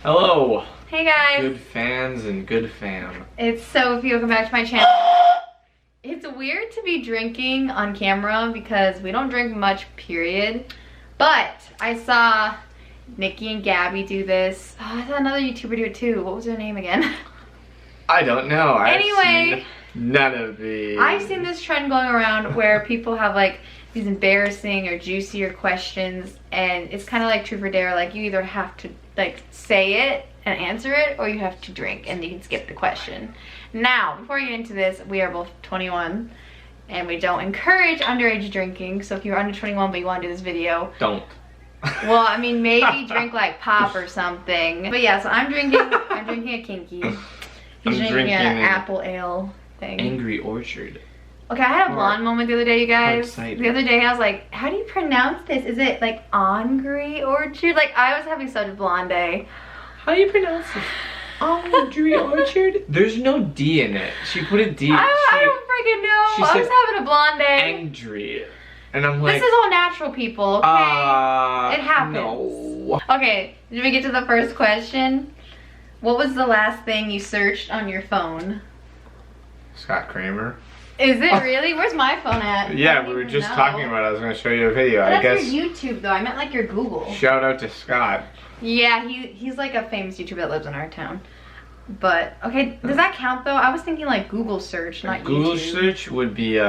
Hello! Hey guys! Good fans and good fam. It's Sophie, welcome back to my channel. It's weird to be drinking on camera because we don't drink much, period. But I saw Nikki and Gabby do this. Oh, I saw another YouTuber do it too. What was her name again? I don't know. Anyway, none of these. I've seen this trend going around where people have like these embarrassing or juicier questions, and it's kind of like truth or dare. Like you either have to like say it and answer it, or you have to drink and you can skip the question. Now, before we get into this, we are both 21 and we don't encourage underage drinking. So if you're under 21 but you want to do this video, don't. Well, I mean, maybe drink like pop or something. But yeah, so I'm drinking a kinky. He's drinking an apple ale thing. Angry Orchard. Okay, I had a blonde moment the other day, you guys. Excited. The other day I was like, how do you pronounce this? Is it like Angry Orchard? Like I was having such a blonde day. How do you pronounce it? Angry Orchard? There's no D in it. She put a D. I don't freaking know. I was having a blonde day. Angry. And I'm like, this is all natural, people, okay? It happens. No. Okay, did we get to the first question? What was the last thing you searched on your phone? Scott Kramer. Is it really? Where's my phone at? Yeah, we were just talking about it. I was going to show you a video. But I guess. That's your YouTube though. I meant like your Google. Shout out to Scott. Yeah, he's like a famous YouTuber that lives in our town. But okay, does that count though? I was thinking like Google search, not Google YouTube. search would be You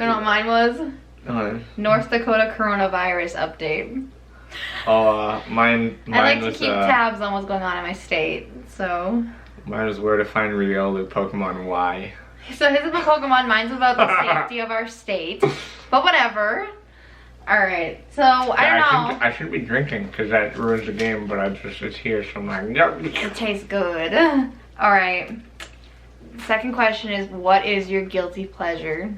know what mine was? North Dakota coronavirus update. Mine I like was, to keep tabs on what's going on in my state, so. Mine was where to find Riolu Pokemon Y. So his is about Pokemon, mine's about the safety of our state. But whatever. Alright, so I don't know. I shouldn't be drinking because that ruins the game, but it's here, so I'm like, no. It tastes good. Alright. Second question is, what is your guilty pleasure?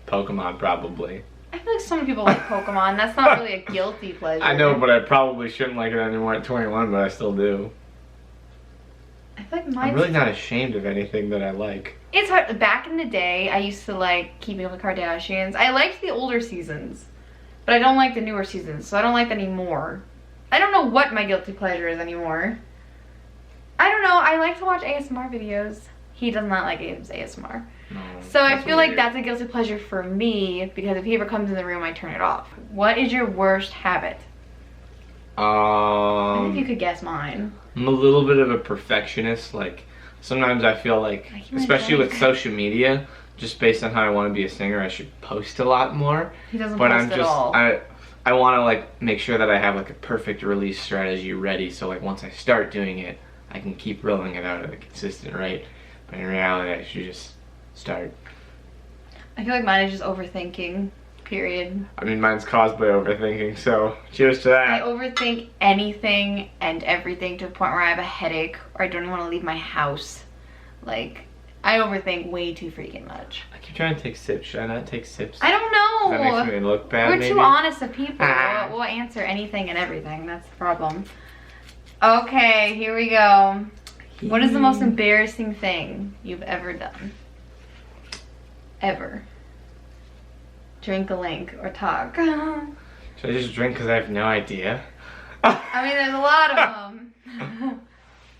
Pokemon, probably. I feel like so many people like Pokemon. That's not really a guilty pleasure. I know, but I probably shouldn't like it anymore at 21, but I still do. I feel like mine's... I'm really not ashamed of anything that I like. It's hard. Back in the day, I used to like Keeping Up with the Kardashians. I liked the older seasons, but I don't like the newer seasons, so I don't like that anymore. I don't know what my guilty pleasure is anymore. I don't know. I like to watch ASMR videos. He does not like ASMR. No, so I feel like that's a guilty pleasure for me, because if he ever comes in the room, I turn it off. What is your worst habit? I think you could guess mine. I'm a little bit of a perfectionist. Like, sometimes I feel like, especially with social media, just based on how I want to be a singer, I should post a lot more. He doesn't but post at all. I want to like make sure that I have like a perfect release strategy ready, so like once I start doing it, I can keep rolling it out at a consistent rate. But in reality, I should just start. I feel like mine is just overthinking. Period. I mean, mine's caused by overthinking, so cheers to that. I overthink anything and everything to the point where I have a headache or I don't even want to leave my house. Like, I overthink way too freaking much. I keep trying to take sips. Should I not take sips? I don't know. That makes me look bad. We're maybe? too honest of people. We'll answer anything and everything. That's the problem. Okay, here we go. What is the most embarrassing thing you've ever done? Ever. Drink a link or talk. Should I just drink because I have no idea? I mean, there's a lot of them.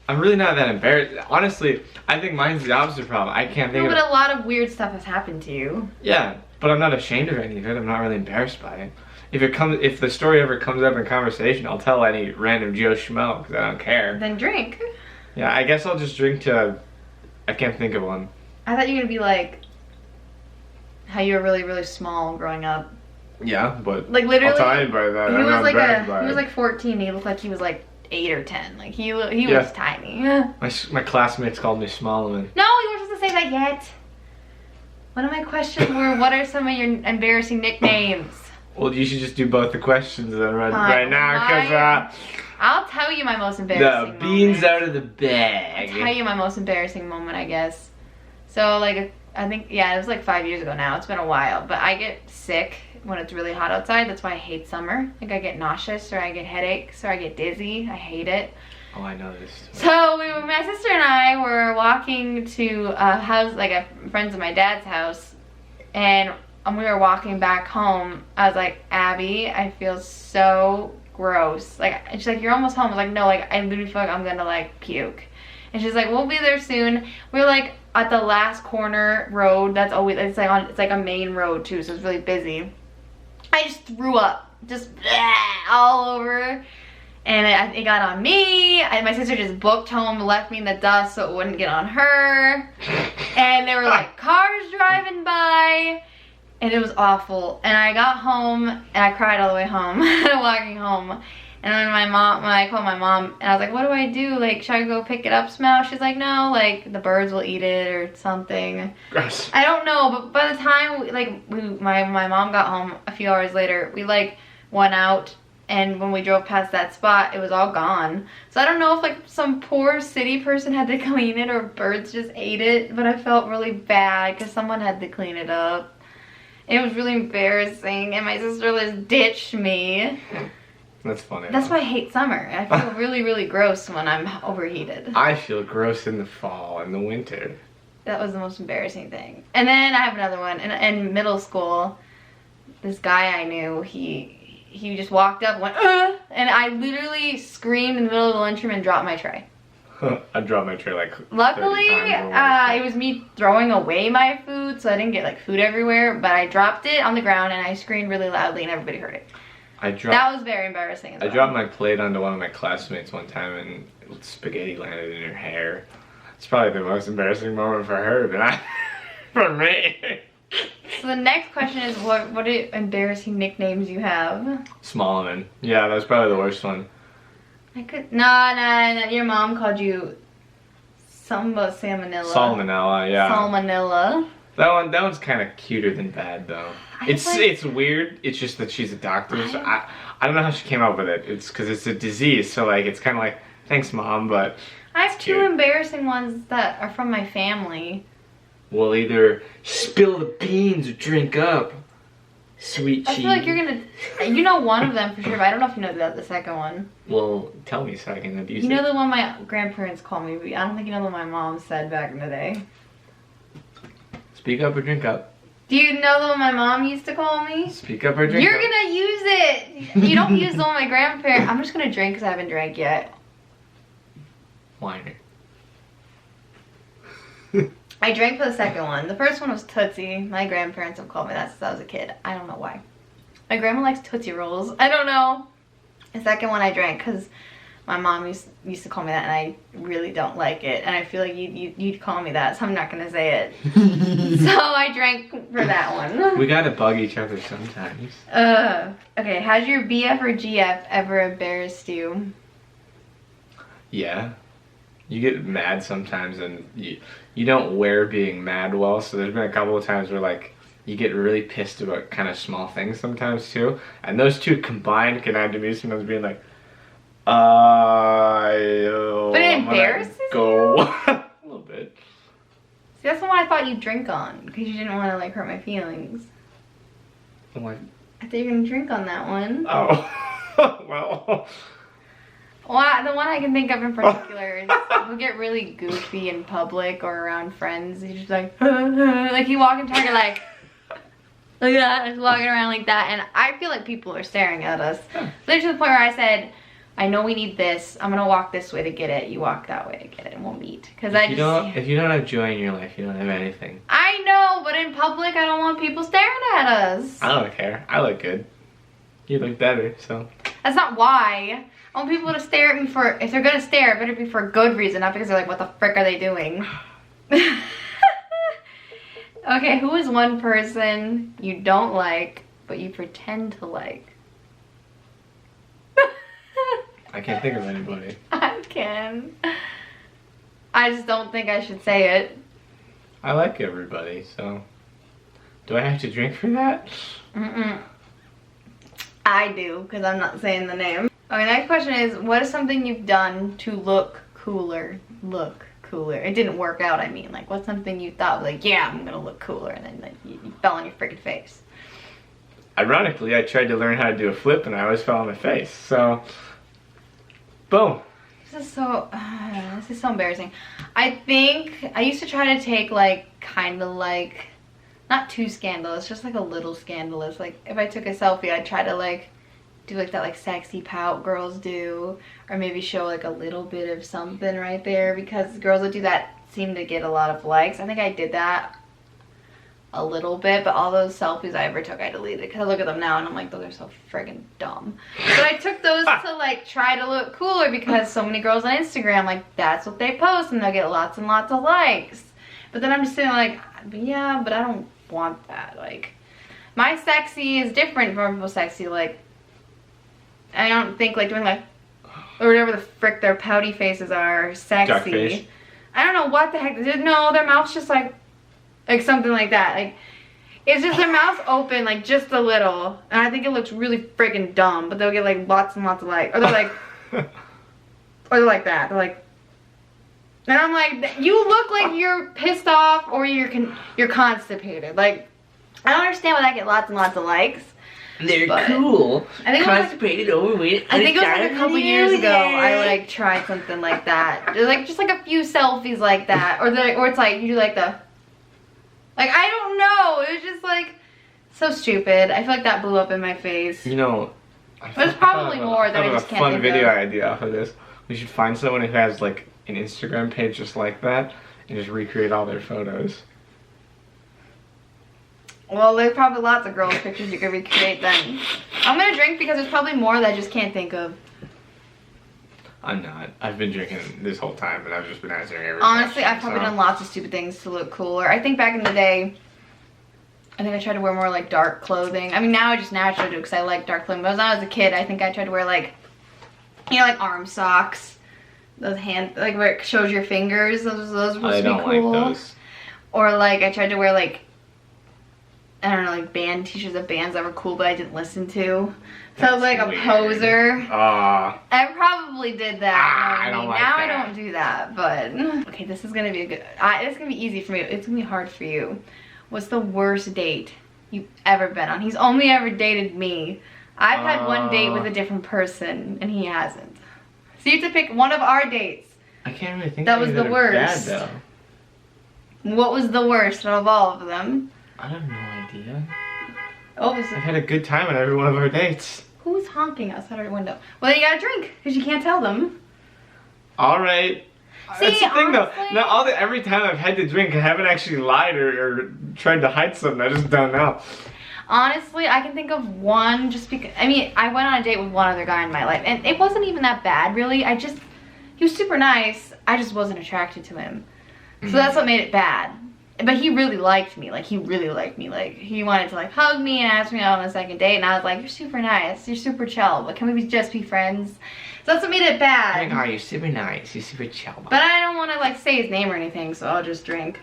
I'm really not that embarrassed. Honestly, I think mine's the opposite problem. I can't think of it. But a lot of weird stuff has happened to you. Yeah, but I'm not ashamed of any of it. I'm not really embarrassed by it. If the story ever comes up in conversation, I'll tell any random Joe Schmo because I don't care. Then drink. Yeah, I guess I'll just drink to... I can't think of one. I thought you were going to be like... how you were really, really small growing up. Yeah, but like literally, I'll tell anybody that. He was like 14. He looked like he was like 8 or 10. Like he was tiny. My classmates called me Smallman. No, you weren't supposed to say that yet. One of my questions were, what are some of your embarrassing nicknames? Well, you should just do both the questions then right now, because I'll tell you my most embarrassing the beans moment. out of the bag. I'll tell you my most embarrassing moment, I guess. So like, I think, yeah, it was like 5 years ago now. It's been a while, but I get sick when it's really hot outside. That's why I hate summer. Like I get nauseous, or I get headaches, or I get dizzy. I hate it. Oh, I know this. So my sister and I were walking to a house, like a friend's of my dad's house, and we were walking back home. I was like, Abby, I feel so gross. Like, and she's like, you're almost home. I was like, no, like, I literally feel like I'm gonna like puke. And she's like, we'll be there soon. We're like at the last corner road. That's always, it's like a main road too, so it's really busy. I just threw up, just all over. And it got on me. My sister just booked home, left me in the dust so it wouldn't get on her. And there were like cars driving by. And it was awful. And I got home and I cried all the way home, walking home. And then when I called my mom and I was like, what do I do? Like, should I go pick it up smell? She's like, no, like the birds will eat it or something. Gross. I don't know, but by the time my mom got home a few hours later, we like went out, and when we drove past that spot, it was all gone. So I don't know if like some poor city person had to clean it or birds just ate it, but I felt really bad because someone had to clean it up. It was really embarrassing, and my sister just ditched me. That's funny. That's why I hate summer. I feel really, really gross when I'm overheated. I feel gross in the fall and the winter. That was the most embarrassing thing. And then I have another one. In middle school, this guy I knew, he just walked up, went, and I literally screamed in the middle of the lunchroom and dropped my tray. I dropped my tray like Luckily, 30 times it was me throwing away my food, so I didn't get like food everywhere, but I dropped it on the ground and I screamed really loudly and everybody heard it. That was very embarrassing as well. I dropped my plate onto one of my classmates one time and spaghetti landed in her hair. It's probably the most embarrassing moment for her, but not for me. So the next question is, what embarrassing nicknames you have? Smallman. Yeah, that's probably the worst one. No, your mom called you something about salmonella. Salmonella, yeah. Salmonella. That one's kind of cuter than bad though. It's weird. It's just that she's a doctor, so I don't know how she came up with it. It's because it's a disease, so like it's kind of like, thanks mom, but I have two embarrassing ones that are from my family. We'll either spill the beans or drink up. Sweet cheese. I feel like you're gonna, you know one of them for sure, but I don't know if you know the second one. Well, tell me so I can abuse it. You know the one my grandparents called me, but I don't think you know what my mom said back in the day. Speak up or drink up. Do you know the one my mom used to call me? Speak up or drink You're up. gonna use it. You don't use the one my grandparents. I'm just gonna drink because I haven't drank yet. Whiner. I drank for the second one. The first one was Tootsie. My grandparents have called me that since I was a kid. I don't know why. My grandma likes Tootsie Rolls. I don't know. The second one I drank because my mom used to call me that, and I really don't like it. And I feel like you'd call me that, so I'm not going to say it. So I drank for that one. We gotta bug each other sometimes. Okay, has your BF or GF ever embarrassed you? Yeah. You get mad sometimes and you don't wear being mad well, so there's been a couple of times where like you get really pissed about kind of small things sometimes too, and those two combined can add to me sometimes being like, but it embarrasses you? A little bit. See, that's the one I thought you'd drink on, because you didn't want to like hurt my feelings. I'm like, I thought you were going to drink on that one. oh. Well, the one I can think of in particular is he'll get really goofy in public or around friends. He's just like, like he walk in Target like that, just walking around like that, and I feel like people are staring at us. Literally to the point where I said, I know we need this. I'm gonna walk this way to get it. You walk that way to get it, and we'll meet. Because if you don't have joy in your life, you don't have anything. I know, but in public, I don't want people staring at us. I don't care. I look good. You look better, so. That's not why. I want people to stare at me for, if they're gonna stare, it better be for a good reason, not because they're like, what the frick are they doing? Okay, who is one person you don't like, but you pretend to like? I can't think of anybody. I can. I just don't think I should say it. I like everybody, so. Do I have to drink for that? I do, because I'm not saying the name. Okay, next question is, what is something you've done to look cooler? Look cooler. It didn't work out, I mean. Like, what's something you thought, like, yeah, I'm gonna look cooler, and then like, you fell on your freaking face? Ironically, I tried to learn how to do a flip, and I always fell on my face, so. Boom. This is so embarrassing. I think I used to try to take like kind of like not too scandalous, just like a little scandalous. Like if I took a selfie, I'd try to like do like that like sexy pout girls do, or maybe show like a little bit of something right there, because girls that do that seem to get a lot of likes. I think I did that a little bit, but all those selfies I ever took I deleted, because I look at them now and I'm like, those are so friggin' dumb. But I took those to like try to look cooler, because so many girls on Instagram, like that's what they post and they'll get lots and lots of likes. But then I'm just sitting like, yeah, but I don't want that. Like, my sexy is different from people's sexy. Like, I don't think like doing like, or whatever the frick their pouty faces are sexy. I don't know what the heck. No, their mouth's just like something like that. Like, it's just their mouth's open like just a little, and I think it looks really friggin' dumb. But they'll get like lots and lots of likes, or they're like, or they're like that. They're like, and I'm like, you look like you're pissed off or you're constipated. Like, I don't understand why that get lots and lots of likes. They're cool. I think constipated, overweight. I think it was like a couple years ago. I like tried something like that. Like just like a few selfies like that, or it's like you do like the. Like, I don't know. It was just like so stupid. I feel like that blew up in my face. You know, there's probably more that I just can't think of. I have a fun video idea off of this. We should find someone who has like an Instagram page just like that and just recreate all their photos. Well, there's probably lots of girls' pictures you could recreate then. I'm gonna drink because there's probably more that I just can't think of. I'm not. I've been drinking this whole time, and I've just been answering every Honestly, question, I've probably done lots of stupid things to look cooler. I think back in the day, I think I tried to wear more like dark clothing. I mean, now I just naturally do because I like dark clothing. But when I was a kid, I think I tried to wear like, you know, like arm socks. Those hand, like where it shows your fingers. Those were supposed to be cool. Like those. Or like I tried to wear like, I don't know, like band t-shirts of bands that were cool, but I didn't listen to. So I was like weird. A poser. I probably did that. I don't like now that. I don't do that, but okay, this is gonna be a good. It's gonna be easy for me. It's gonna be hard for you. What's the worst date you've ever been on? He's only ever dated me. I've had one date with a different person, and he hasn't. So you have to pick one of our dates. I can't really think. That was the worst. Bad, though. What was the worst of all of them? I have no idea. Oh, I've had a good time on every one of our dates. Who's honking outside our window? Well, then you gotta drink, because you can't tell them. Alright. See, that's the thing though. honestly- Now, every time I've had to drink, I haven't actually lied or tried to hide something. I just don't know. Honestly, I can think of one just because, I mean, I went on a date with one other guy in my life, and it wasn't even that bad, really. He was super nice. I just wasn't attracted to him. So that's what made it bad. But he really liked me. Like, he really liked me. Like, he wanted to, like, hug me and ask me out on a second date. And I was like, you're super nice. You're super chill. But can we just be friends? So that's what made it bad. Oh my god, you're super nice. You're super chill. But I don't want to, like, say his name or anything, so I'll just drink.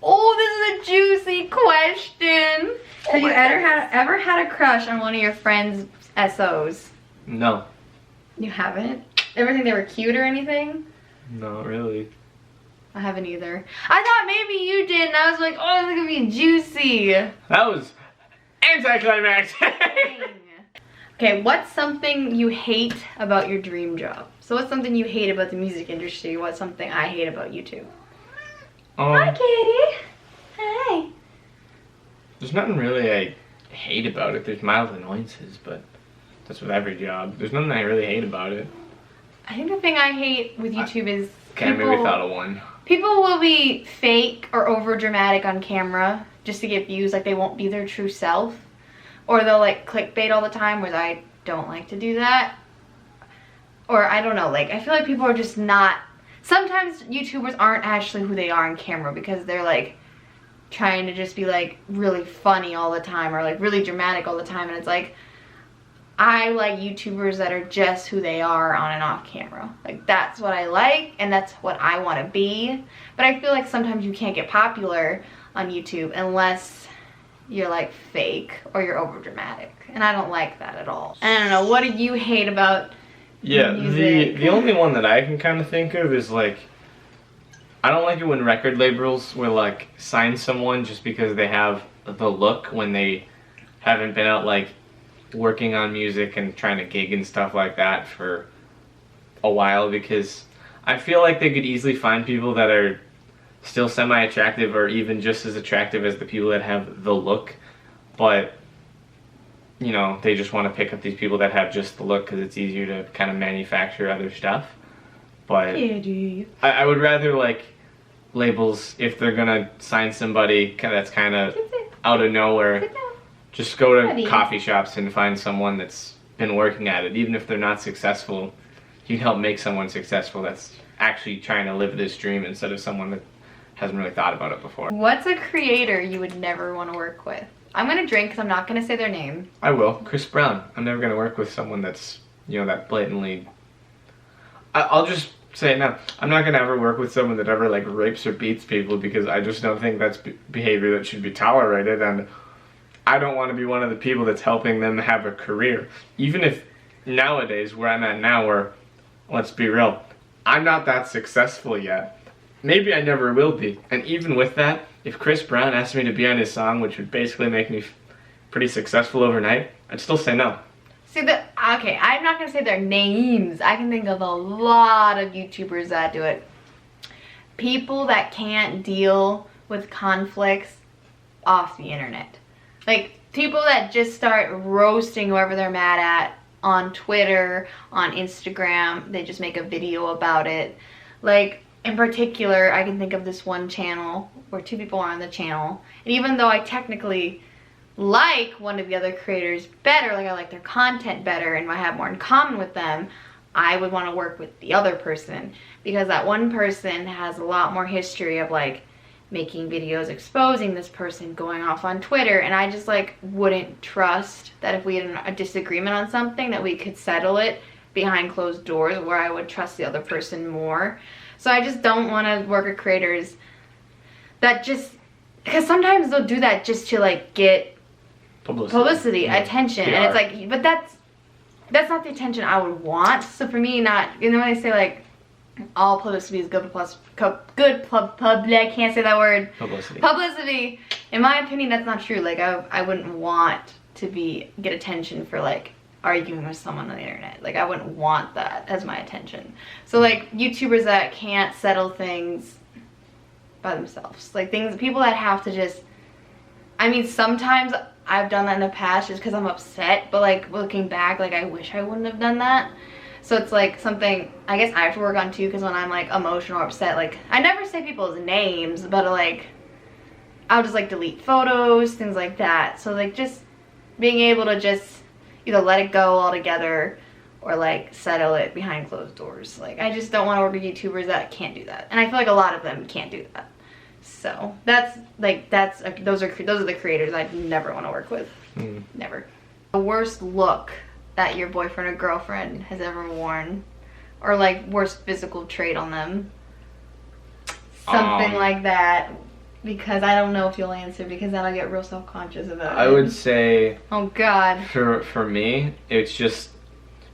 Oh, this is a juicy question. Have you ever had a crush on one of your friends' SOs? No. You haven't? Ever think they were cute or anything? Not really. I haven't either. I thought maybe you did, and I was like, oh, this is gonna be juicy. That was anticlimactic. Okay, what's something you hate about your dream job? So what's something you hate about the music industry? What's something I hate about YouTube? Hi, Katie. Hi. There's nothing really I hate about it. There's mild annoyances, but that's with every job. There's nothing I really hate about it. I think the thing I hate with YouTube is Okay, I maybe thought of one. People will be fake or over dramatic on camera just to get views, like they won't be their true self. Or they'll like clickbait all the time, whereas I don't like to do that. Or I don't know, like I feel like people are just not, sometimes YouTubers aren't actually who they are on camera because they're like trying to just be like really funny all the time or like really dramatic all the time, and it's like, I like YouTubers that are just who they are on and off camera. Like, that's what I like, and that's what I want to be. But I feel like sometimes you can't get popular on YouTube unless you're, like, fake or you're over dramatic. And I don't like that at all. I don't know, what do you hate about music? The only one that I can kind of think of is, like, I don't like it when record labels will, like, sign someone just because they have the look when they haven't been out, like, working on music and trying to gig and stuff like that for a while, because I feel like they could easily find people that are still semi-attractive or even just as attractive as the people that have the look, but you know, they just want to pick up these people that have just the look because it's easier to kind of manufacture other stuff. But I would rather like labels if they're gonna sign somebody that's kind of out of nowhere. Just go to coffee shops and find someone that's been working at it. Even if they're not successful, you can help make someone successful that's actually trying to live this dream instead of someone that hasn't really thought about it before. What's a creator you would never want to work with? I'm gonna drink because I'm not gonna say their name. I will. Chris Brown. I'm never gonna work with someone that's, you know, that blatantly. I'll just say it now. I'm not gonna ever work with someone that ever like rapes or beats people because I just don't think that's behavior that should be tolerated, and I don't want to be one of the people that's helping them have a career. Even if nowadays, where I'm at now, where, let's be real, I'm not that successful yet. Maybe I never will be. And even with that, if Chris Brown asked me to be on his song, which would basically make me pretty successful overnight, I'd still say no. See, okay, I'm not going to say their names. I can think of a lot of YouTubers that do it. People that can't deal with conflicts off the internet. Like, people that just start roasting whoever they're mad at on Twitter, on Instagram. They just make a video about it. Like, in particular, I can think of this one channel where 2 people are on the channel. And even though I technically like one of the other creators better, like I like their content better and I have more in common with them, I would want to work with the other person. Because that one person has a lot more history of like making videos exposing this person, going off on Twitter, and I just like wouldn't trust that if we had a disagreement on something that we could settle it behind closed doors, where I would trust the other person more. So I just don't want to work with creators that just, because sometimes they'll do that just to like get publicity, yeah, attention, PR. And it's like, but that's not the attention I would want. So for me, not, you know, when I say like all publicity is good plus I can't say that word. Publicity. In my opinion, that's not true. Like I wouldn't want to get attention for like arguing with someone on the internet. Like I wouldn't want that as my attention. So like YouTubers that can't settle things by themselves. Like people that have to just, I mean, sometimes I've done that in the past just because I'm upset, but like looking back, like I wish I wouldn't have done that. So it's like something I guess I have to work on too, because when I'm like emotional or upset, like I never say people's names, but like I'll just like delete photos, things like that. So like just being able to just either let it go altogether or like settle it behind closed doors. Like I just don't want to work with YouTubers that can't do that, and I feel like a lot of them can't do that. So those are the creators I'd never want to work with. Never. The worst look that your boyfriend or girlfriend has ever worn, or like worst physical trait on them, something like that, because I don't know if you'll answer, because then I'll get real self-conscious about it. I would say, oh god, for me, it's just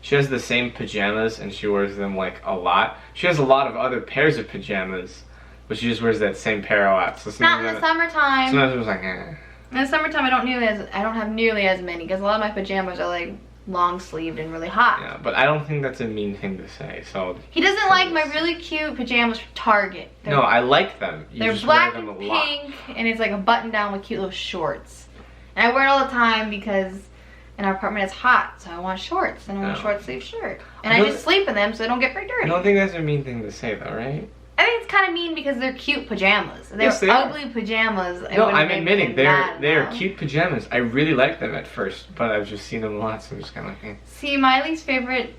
she has the same pajamas and she wears them like a lot. She has a lot of other pairs of pajamas, but she just wears that same pair a lot. So not in the summertime. Sometimes it was like, eh. In the summertime, I don't have nearly as many, because a lot of my pajamas are like long sleeved and really hot. Yeah, but I don't think that's a mean thing to say. So he doesn't like my really cute pajamas from Target. No, I like them. They're black and pink, and it's like a button down with cute little shorts. And I wear it all the time because in our apartment it's hot, so I want shorts, and I want a short sleeve shirt. And I just sleep in them so they don't get very dirty. I don't think that's a mean thing to say though, right? I think it's kind of mean because they're cute pajamas. They're ugly pajamas. No, I'm admitting they're cute pajamas. I really liked them at first, but I've just seen them a lot, so I'm just kind of like, eh. See, my least favorite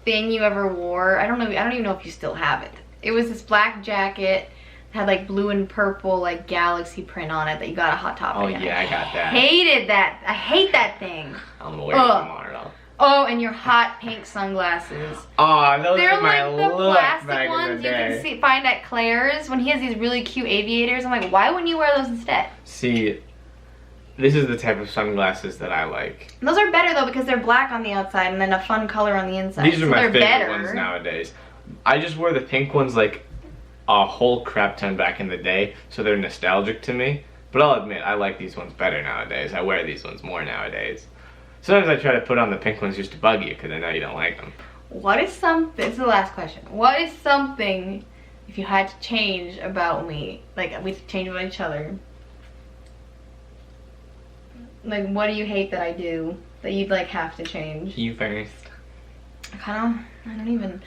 thing you ever wore, I don't even know if you still have it. It was this black jacket, had like blue and purple like galaxy print on it that you got at Hot Topic. Oh yeah, I got that. Hated that. I hate that thing. I'm gonna wear it tomorrow though. Oh, and your hot pink sunglasses. Oh, those They're are my like the look plastic back ones in the you day. can find at Claire's when he has these really cute aviators. I'm like, why wouldn't you wear those instead? See, this is the type of sunglasses that I like. Those are better though, because they're black on the outside and then a fun color on the inside. These are my favorite ones nowadays. I just wore the pink ones like a whole crap ton back in the day, so they're nostalgic to me. But I'll admit, I like these ones better nowadays. I wear these ones more nowadays. Sometimes I try to put on the pink ones just to bug you, because I know you don't like them. What is something, this is the last question. What is something, if you had to change about me, like we change about each other, Like, what do you hate that I do that you'd like have to change? You first. I don't even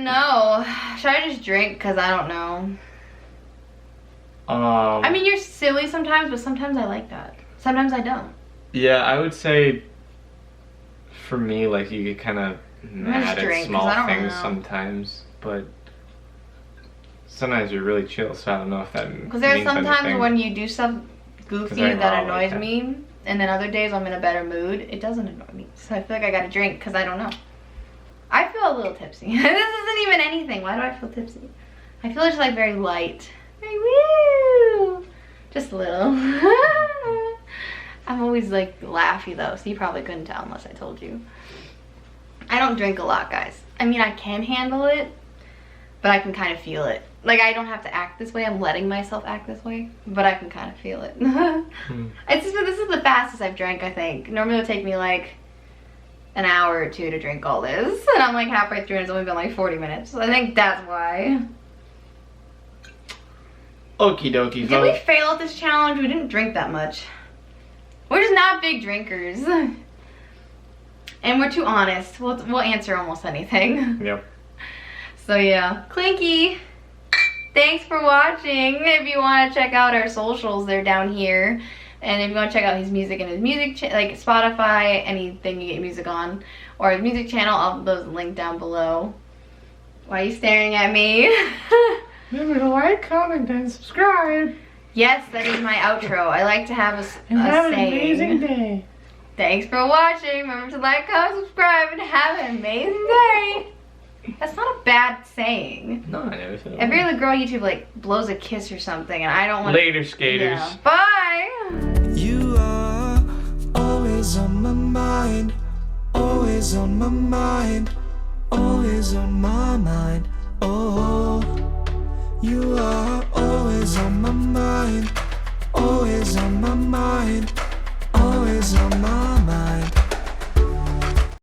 know. Should I just drink? Cause I don't know. I mean, you're silly sometimes, but sometimes I like that. Sometimes I don't. Yeah, I would say for me, like, you get kind of mad at small things sometimes, but sometimes you're really chill, so I don't know if that means Because there's sometimes anything. when you do stuff goofy that annoys me, and then other days I'm in a better mood, it doesn't annoy me. So I feel like I gotta drink because I don't know. I feel a little tipsy. This isn't even anything. Why do I feel tipsy? I feel just like very light. Very woo! Just a little. I'm always like laughy though, so you probably couldn't tell unless I told you. I don't drink a lot, guys. I mean, I can handle it, but I can kind of feel it. Like, I don't have to act this way. I'm letting myself act this way, but I can kind of feel it. This is the fastest I've drank, I think. Normally it would take me like an hour or two to drink all this, and I'm like halfway through and it's only been like 40 minutes. So I think that's why. Okie dokie, Did we fail at this challenge? We didn't drink that much. We're just not big drinkers. And we're too honest. We'll answer almost anything. Yep. So yeah. Clinky! Thanks for watching. If you want to check out our socials, they're down here. And if you want to check out his music and his music, like Spotify, anything you get music on, or his music channel, all of those linked down below. Why are you staring at me? Remember to like, comment, and subscribe. Yes, that is my outro. I like to have a And have an saying. amazing day. Thanks for watching. Remember to like, comment, subscribe, and have an amazing day. That's not a bad saying. No, I never said it. Every other girl on YouTube like blows a kiss or something, and I don't want. Later, skaters. Yeah. Bye. You are always on my mind, always on my mind, always on my mind. Oh, you are.